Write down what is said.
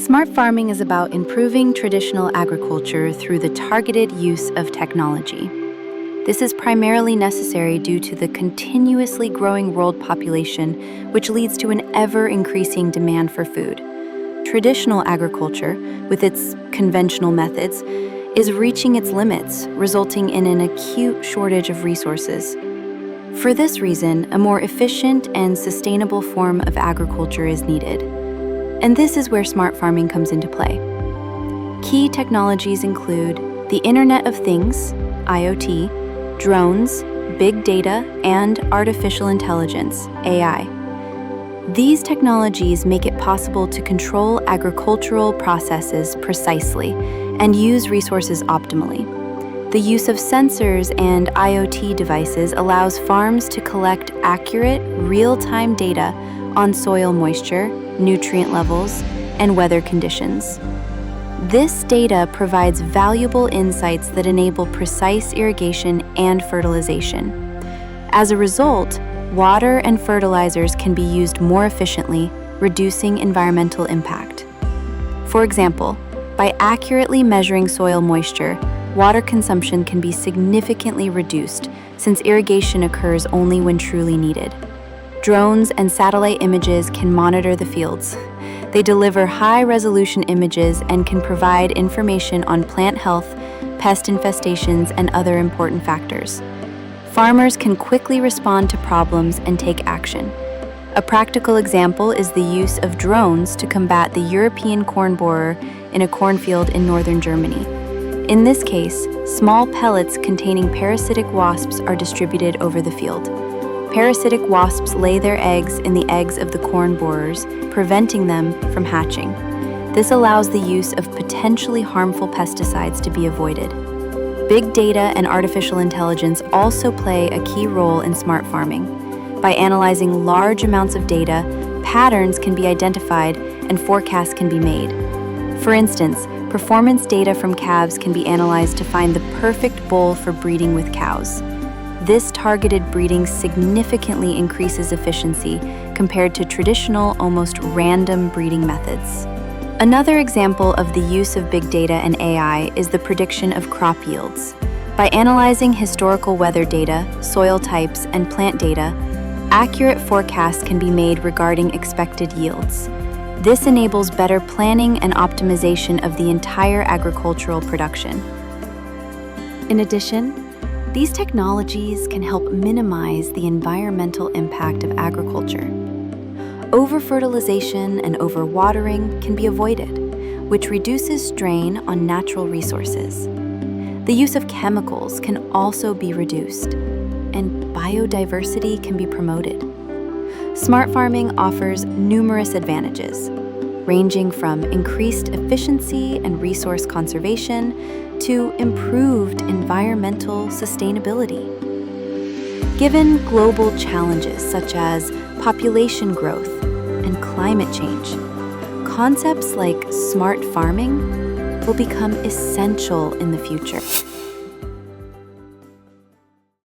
Smart farming is about improving traditional agriculture through the targeted use of technology. This is primarily necessary due to the continuously growing world population, which leads to an ever-increasing demand for food. Traditional agriculture, with its conventional methods, is reaching its limits, resulting in an acute shortage of resources. For this reason, a more efficient and sustainable form of agriculture is needed. And this is where smart farming comes into play. Key technologies include the Internet of Things, IoT, drones, big data, and artificial intelligence, AI. These technologies make it possible to control agricultural processes precisely and use resources optimally. The use of sensors and IoT devices allows farms to collect accurate, real-time data on soil moisture, nutrient levels, and weather conditions. This data provides valuable insights that enable precise irrigation and fertilization. As a result, water and fertilizers can be used more efficiently, reducing environmental impact. For example, by accurately measuring soil moisture, water consumption can be significantly reduced since irrigation occurs only when truly needed. Drones and satellite images can monitor the fields. They deliver high-resolution images and can provide information on plant health, pest infestations, and other important factors. Farmers can quickly respond to problems and take action. A practical example is the use of drones to combat the European corn borer in a cornfield in northern Germany. In this case, small pellets containing parasitic wasps are distributed over the field. Parasitic wasps lay their eggs in the eggs of the corn borers, preventing them from hatching. This allows the use of potentially harmful pesticides to be avoided. Big data and artificial intelligence also play a key role in smart farming. By analyzing large amounts of data, patterns can be identified and forecasts can be made. For instance, performance data from calves can be analyzed to find the perfect bull for breeding with cows. This targeted breeding significantly increases efficiency compared to traditional, almost random breeding methods. Another example of the use of big data and AI is the prediction of crop yields. By analyzing historical weather data, soil types, and plant data, accurate forecasts can be made regarding expected yields. This enables better planning and optimization of the entire agricultural production. In addition, these technologies can help minimize the environmental impact of agriculture. Over-fertilization and over-watering can be avoided, which reduces strain on natural resources. The use of chemicals can also be reduced, and biodiversity can be promoted. Smart farming offers numerous advantages, ranging from increased efficiency and resource conservation to improved environmental sustainability. Given global challenges such as population growth and climate change, concepts like smart farming will become essential in the future.